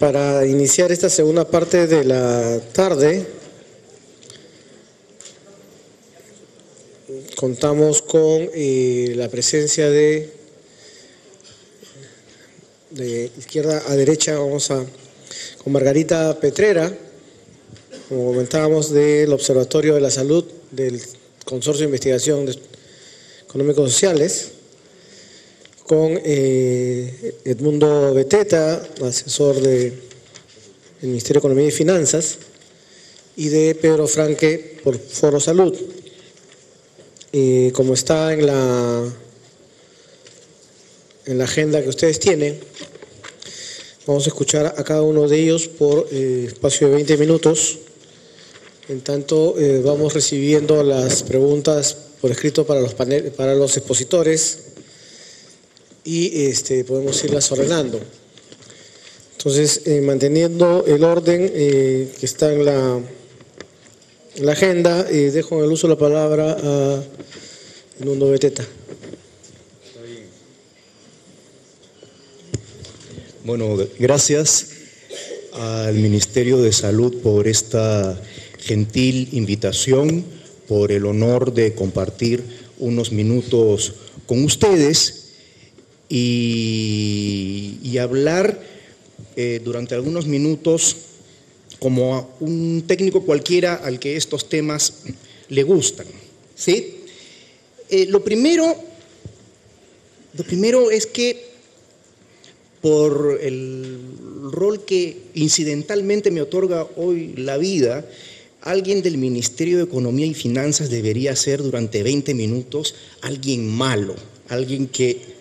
Para iniciar esta segunda parte de la tarde, contamos con la presencia de izquierda a derecha, con Margarita Petrera, como comentábamos, del Observatorio de la Salud del Consorcio de Investigación Económicos Sociales, con Edmundo Beteta, asesor del Ministerio de Economía y Finanzas, y de Pedro Franque por Foro Salud. Como está en la agenda que ustedes tienen, vamos a escuchar a cada uno de ellos por espacio de 20 minutos. En tanto, vamos recibiendo las preguntas por escrito para los expositores y podemos irlas ordenando. Entonces, manteniendo el orden que está en la agenda, dejo en el uso de la palabra a Edmundo Beteta. Bueno, gracias al Ministerio de Salud por esta gentil invitación, por el honor de compartir unos minutos con ustedes y hablar durante algunos minutos como a un técnico cualquiera al que estos temas le gustan, ¿sí? Lo primero es que por el rol que incidentalmente me otorga hoy la vida, alguien del Ministerio de Economía y Finanzas debería ser durante 20 minutos alguien malo, alguien que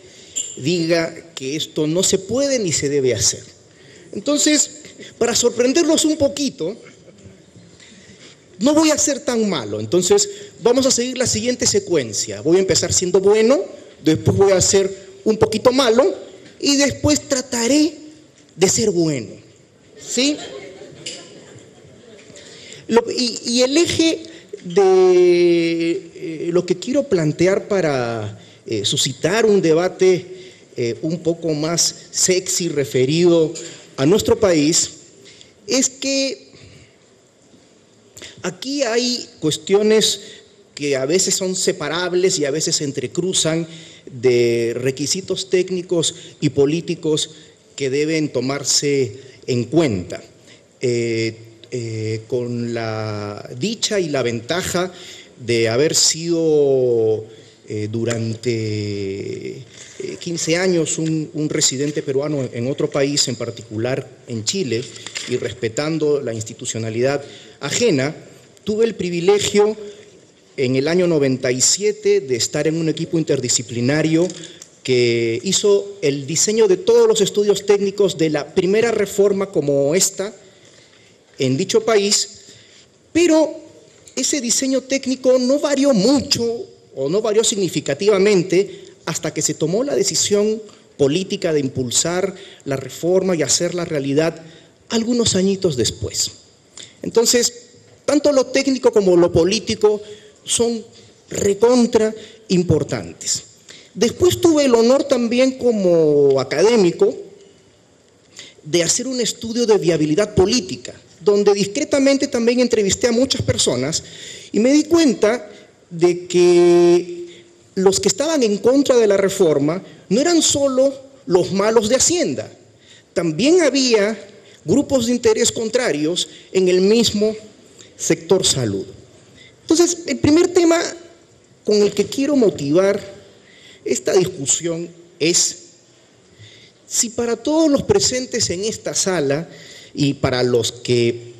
diga que esto no se puede ni se debe hacer. Entonces, para sorprenderlos un poquito, no voy a ser tan malo. Entonces, vamos a seguir la siguiente secuencia. Voy a empezar siendo bueno, después voy a ser un poquito malo y después trataré de ser bueno, ¿sí? Y el eje de lo que quiero plantear para suscitar un debate un poco más sexy referido a nuestro país es que aquí hay cuestiones que a veces son separables y a veces se entrecruzan de requisitos técnicos y políticos que deben tomarse en cuenta. Con la dicha y la ventaja de haber sido durante 15 años un residente peruano en otro país, en particular en Chile, y respetando la institucionalidad ajena, tuve el privilegio en el año 97 de estar en un equipo interdisciplinario que hizo el diseño de todos los estudios técnicos de la primera reforma como esta en dicho país, pero ese diseño técnico no varió mucho o no varió significativamente hasta que se tomó la decisión política de impulsar la reforma y hacerla realidad algunos añitos después. Entonces, tanto lo técnico como lo político son recontra importantes. Después tuve el honor también como académico de hacer un estudio de viabilidad política, donde discretamente también entrevisté a muchas personas y me di cuenta de que los que estaban en contra de la reforma no eran solo los malos de Hacienda, también había grupos de interés contrarios en el mismo sector salud. Entonces, el primer tema con el que quiero motivar esta discusión es si para todos los presentes en esta sala y para los que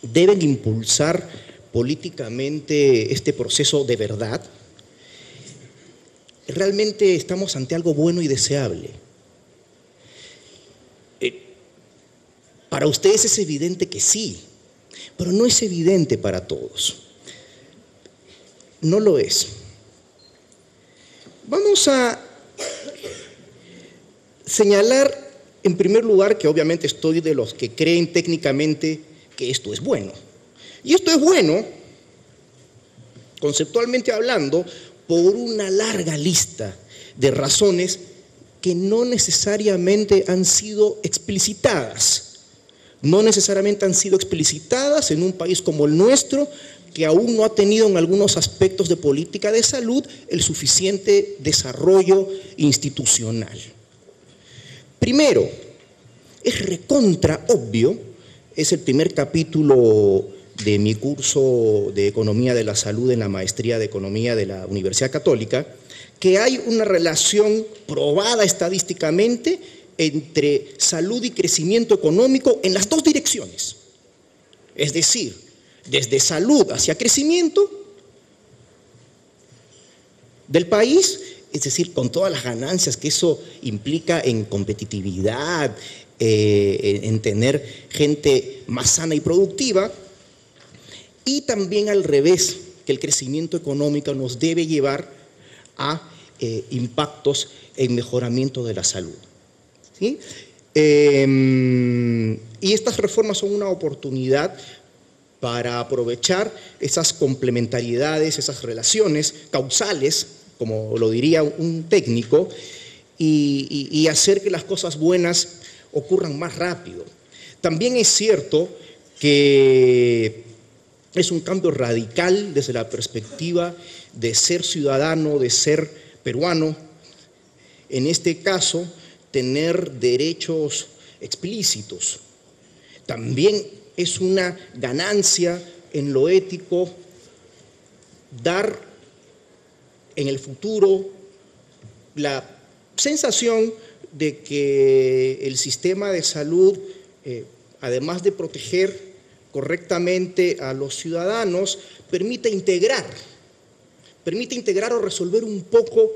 deben impulsar políticamente este proceso de verdad, realmente estamos ante algo bueno y deseable. Para ustedes es evidente que sí, pero no es evidente para todos. No lo es. Vamos a señalar en primer lugar que obviamente estoy de los que creen técnicamente que esto es bueno. Y esto es bueno, conceptualmente hablando, por una larga lista de razones que no necesariamente han sido explicitadas no necesariamente han sido explicitadas en un país como el nuestro, que aún no ha tenido en algunos aspectos de política de salud el suficiente desarrollo institucional. Primero, es recontra obvio, es el primer capítulo de mi curso de Economía de la Salud en la Maestría de Economía de la Universidad Católica, que hay una relación probada estadísticamente entre salud y crecimiento económico en las dos direcciones. Es decir, desde salud hacia crecimiento del país, es decir, con todas las ganancias que eso implica en competitividad, en tener gente más sana y productiva, y también al revés, que el crecimiento económico nos debe llevar a impactos en mejoramiento de la salud. ¿Sí? Y estas reformas son una oportunidad para aprovechar esas complementariedades, esas relaciones causales, como lo diría un técnico, y hacer que las cosas buenas ocurran más rápido. También es cierto que es un cambio radical desde la perspectiva de ser ciudadano, de ser peruano. En este caso, tener derechos explícitos. También es una ganancia en lo ético dar en el futuro la sensación de que el sistema de salud, además de proteger correctamente a los ciudadanos, permite integrar o resolver un poco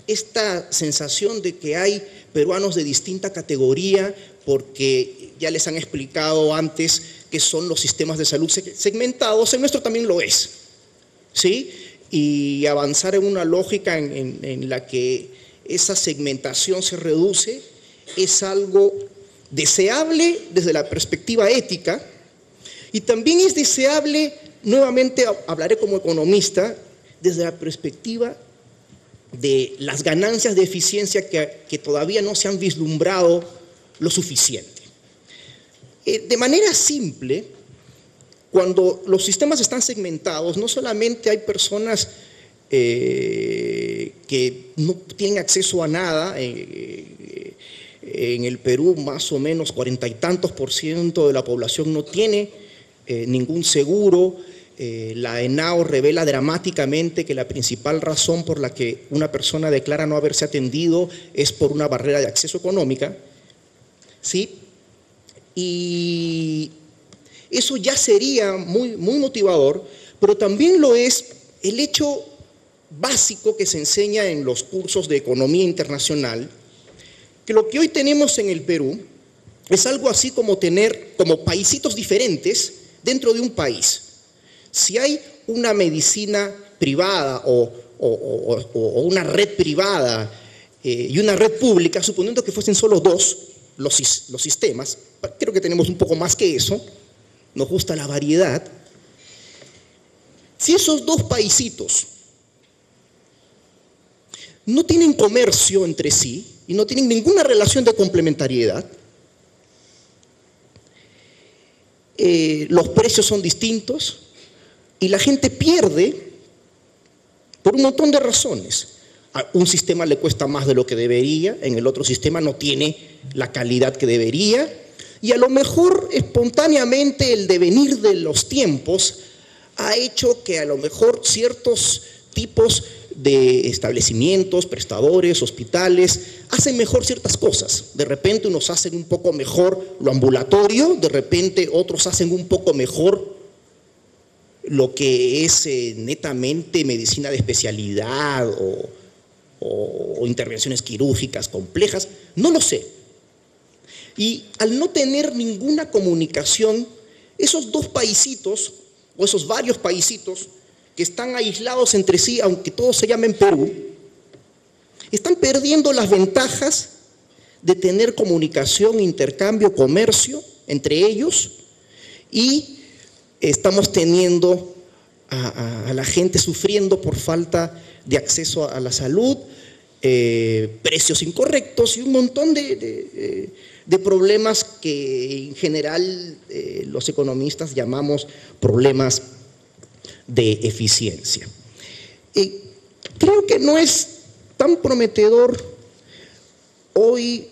esta sensación de que hay peruanos de distinta categoría, porque ya les han explicado antes que son los sistemas de salud segmentados, el nuestro también lo es, ¿sí? Y avanzar en una lógica en la que esa segmentación se reduce es algo deseable desde la perspectiva ética, y también es deseable, nuevamente hablaré como economista, desde la perspectiva de las ganancias de eficiencia que todavía no se han vislumbrado lo suficiente. De manera simple, cuando los sistemas están segmentados, no solamente hay personas que no tienen acceso a nada. En el Perú, más o menos 40 y tantos % de la población no tiene ningún seguro. La ENAO revela dramáticamente que la principal razón por la que una persona declara no haberse atendido es por una barrera de acceso económica, ¿sí? Y eso ya sería muy motivador, pero también lo es el hecho básico que se enseña en los cursos de economía internacional, que lo que hoy tenemos en el Perú es algo así como tener como paisitos diferentes dentro de un país. Si hay una medicina privada o una red privada y una red pública, suponiendo que fuesen solo dos los sistemas, creo que tenemos un poco más que eso, nos gusta la variedad. Si esos dos paisitos no tienen comercio entre sí y no tienen ninguna relación de complementariedad, los precios son distintos y la gente pierde por un montón de razones. A un sistema le cuesta más de lo que debería, en el otro sistema no tiene la calidad que debería, y a lo mejor espontáneamente el devenir de los tiempos ha hecho que a lo mejor ciertos tipos de establecimientos, prestadores, hospitales, hacen mejor ciertas cosas. De repente unos hacen un poco mejor lo ambulatorio, de repente otros hacen un poco mejor lo que es netamente medicina de especialidad o intervenciones quirúrgicas complejas, no lo sé. Y al no tener ninguna comunicación, esos dos paisitos, o esos varios paisitos, que están aislados entre sí, aunque todos se llamen Perú, están perdiendo las ventajas de tener comunicación, intercambio, comercio entre ellos, y estamos teniendo a la gente sufriendo por falta de acceso a la salud, precios incorrectos y un montón de de problemas que en general los economistas llamamos problemas de eficiencia. Creo que no es tan prometedor hoy,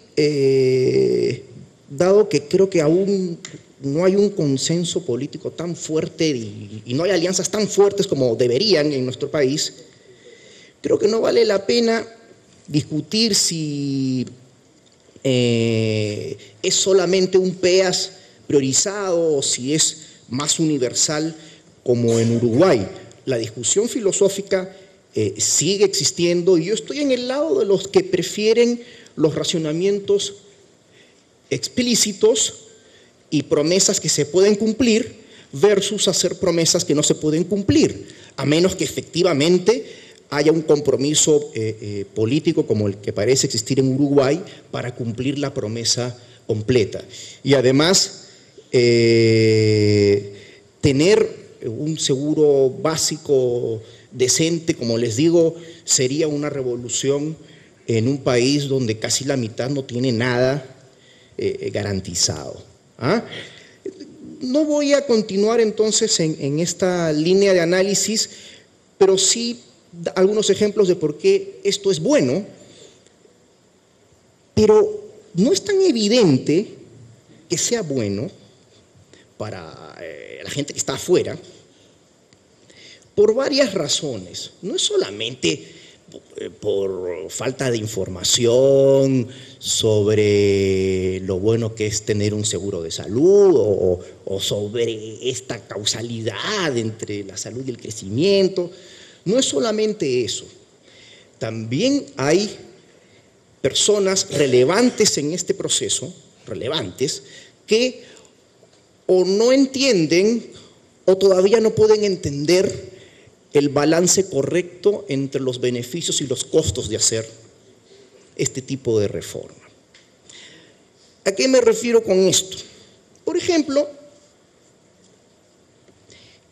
dado que creo que aún no hay un consenso político tan fuerte y no hay alianzas tan fuertes como deberían en nuestro país. Creo que no vale la pena discutir si es solamente un PEAS priorizado o si es más universal como en Uruguay. La discusión filosófica sigue existiendo y yo estoy en el lado de los que prefieren los racionamientos explícitos y promesas que se pueden cumplir versus hacer promesas que no se pueden cumplir, a menos que efectivamente haya un compromiso político como el que parece existir en Uruguay para cumplir la promesa completa. Y además, tener un seguro básico decente, como les digo, sería una revolución en un país donde casi la mitad no tiene nada garantizado. No voy a continuar entonces en esta línea de análisis, pero sí algunos ejemplos de por qué esto es bueno, pero no es tan evidente que sea bueno para la gente que está afuera, por varias razones. No es solamente por falta de información sobre lo bueno que es tener un seguro de salud o sobre esta causalidad entre la salud y el crecimiento. No es solamente eso. También hay personas relevantes en este proceso, que o no entienden o todavía no pueden entender el balance correcto entre los beneficios y los costos de hacer este tipo de reforma. ¿A qué me refiero con esto? Por ejemplo,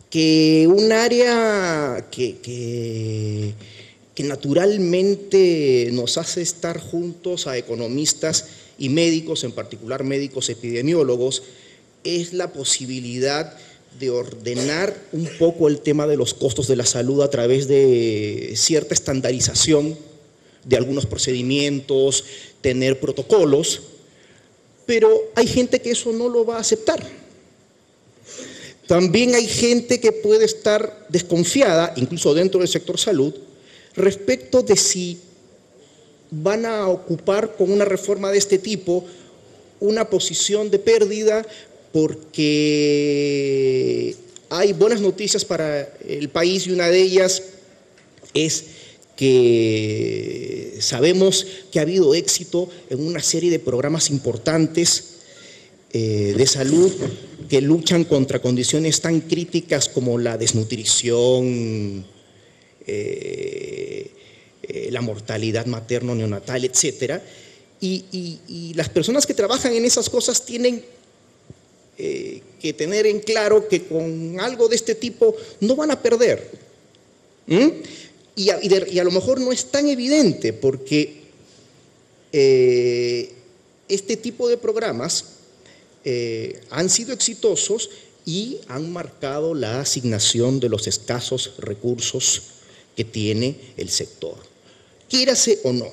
que un área que naturalmente nos hace estar juntos a economistas y médicos, en particular médicos epidemiólogos, es la posibilidad de ordenar un poco el tema de los costos de la salud a través de cierta estandarización de algunos procedimientos, tener protocolos, pero hay gente que eso no lo va a aceptar. También hay gente que puede estar desconfiada, incluso dentro del sector salud, respecto de si van a ocupar con una reforma de este tipo una posición de pérdida porque hay buenas noticias para el país y una de ellas es que sabemos que ha habido éxito en una serie de programas importantes de salud que luchan contra condiciones tan críticas como la desnutrición, la mortalidad materno-neonatal, etc. Y las personas que trabajan en esas cosas tienen que tener en claro que con algo de este tipo no van a perder. Y a lo mejor no es tan evidente porque este tipo de programas han sido exitosos y han marcado la asignación de los escasos recursos que tiene el sector. Quiérase o no,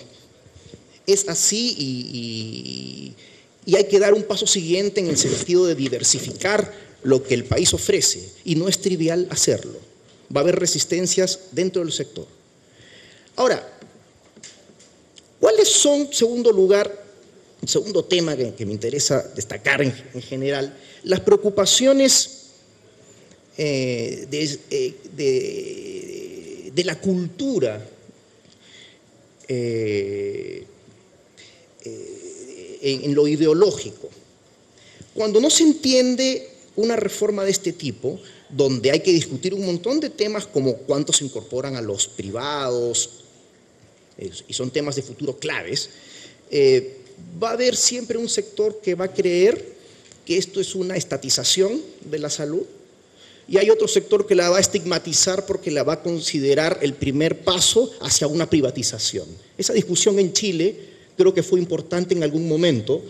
es así y hay que dar un paso siguiente en el sentido de diversificar lo que el país ofrece y no es trivial hacerlo. Va a haber resistencias dentro del sector. Ahora, ¿cuáles son, en segundo lugar, un segundo tema que me interesa destacar en general, las preocupaciones de la cultura en lo ideológico? Cuando no se entiende una reforma de este tipo, donde hay que discutir un montón de temas como cuánto se incorporan a los privados, y son temas de futuro claves, va a haber siempre un sector que va a creer que esto es una estatización de la salud y hay otro sector que la va a estigmatizar porque la va a considerar el primer paso hacia una privatización. Esa discusión en Chile creo que fue importante en algún momento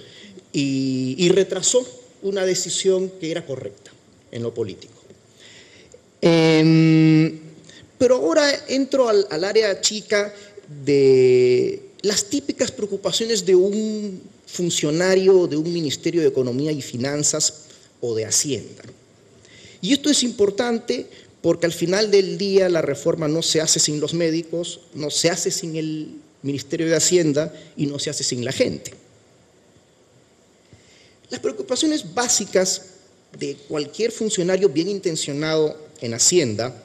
y retrasó una decisión que era correcta en lo político. Pero ahora entro al área chica de las típicas preocupaciones de un funcionario de un Ministerio de Economía y Finanzas o de Hacienda. Y esto es importante porque al final del día la reforma no se hace sin los médicos, no se hace sin el Ministerio de Hacienda y no se hace sin la gente. Las preocupaciones básicas de cualquier funcionario bien intencionado en Hacienda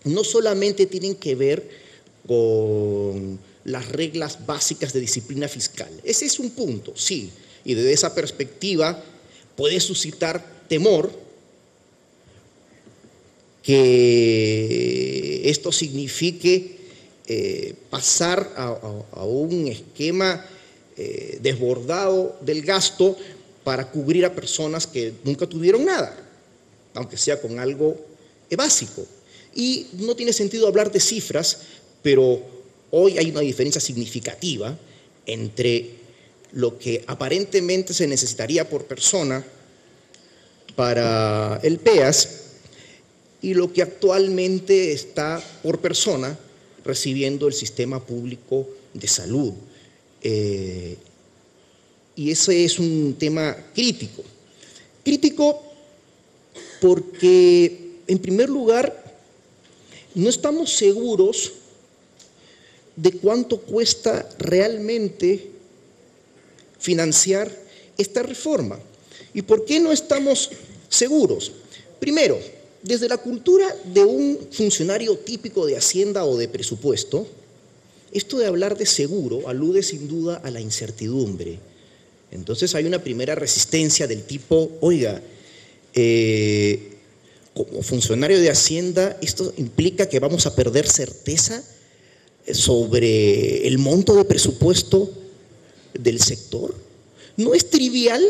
no solamente tienen que ver con las reglas básicas de disciplina fiscal. Ese es un punto, sí, y desde esa perspectiva puede suscitar temor que esto signifique pasar a un esquema desbordado del gasto para cubrir a personas que nunca tuvieron nada, aunque sea con algo básico. Y no tiene sentido hablar de cifras, pero hoy hay una diferencia significativa entre lo que aparentemente se necesitaría por persona para el PEAS y lo que actualmente está por persona recibiendo el sistema público de salud. Y ese es un tema crítico. Crítico porque, en primer lugar, no estamos seguros de cuánto cuesta realmente financiar esta reforma. ¿Y por qué no estamos seguros? Primero, desde la cultura de un funcionario típico de Hacienda o de presupuesto, esto de hablar de seguro alude sin duda a la incertidumbre. Entonces hay una primera resistencia del tipo, oiga, como funcionario de Hacienda, ¿esto implica que vamos a perder certeza sobre el monto de presupuesto del sector? No es trivial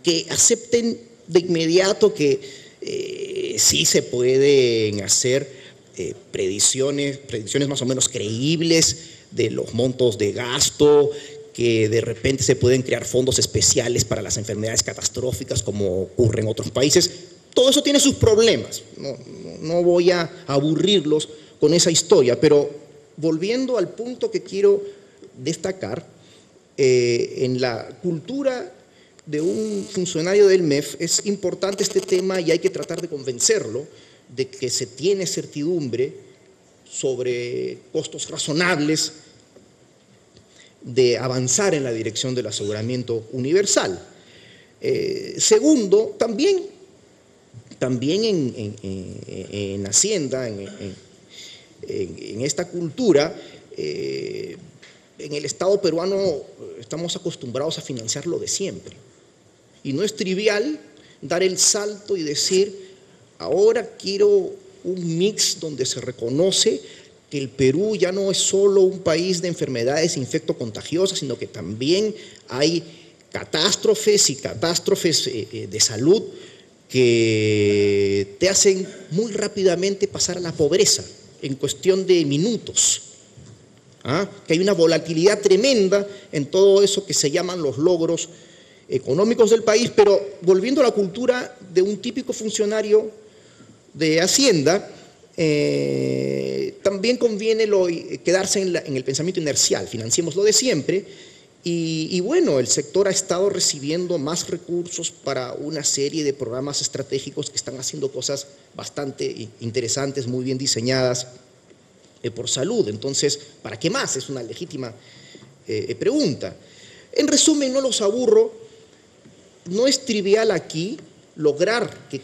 que acepten de inmediato que sí se pueden hacer predicciones más o menos creíbles de los montos de gasto, que de repente se pueden crear fondos especiales para las enfermedades catastróficas como ocurre en otros países. Todo eso tiene sus problemas, no voy a aburrirlos con esa historia, pero volviendo al punto que quiero destacar, en la cultura de un funcionario del MEF es importante este tema y hay que tratar de convencerlo de que se tiene certidumbre sobre costos razonables de avanzar en la dirección del aseguramiento universal. Segundo, también en Hacienda, en esta cultura, en el Estado peruano estamos acostumbrados a financiar lo de siempre. Y no es trivial dar el salto y decir, ahora quiero un mix donde se reconoce que el Perú ya no es solo un país de enfermedades infectocontagiosas, sino que también hay catástrofes y catástrofes de salud que te hacen muy rápidamente pasar a la pobreza en cuestión de minutos. Que hay una volatilidad tremenda en todo eso que se llaman los logros económicos del país, pero volviendo a la cultura de un típico funcionario de Hacienda, también conviene quedarse en el pensamiento inercial, financiemos lo de siempre, y bueno, el sector ha estado recibiendo más recursos para una serie de programas estratégicos que están haciendo cosas bastante interesantes, muy bien diseñadas por salud. Entonces, ¿para qué más? Es una legítima pregunta. En resumen, no los aburro, no es trivial aquí lograr que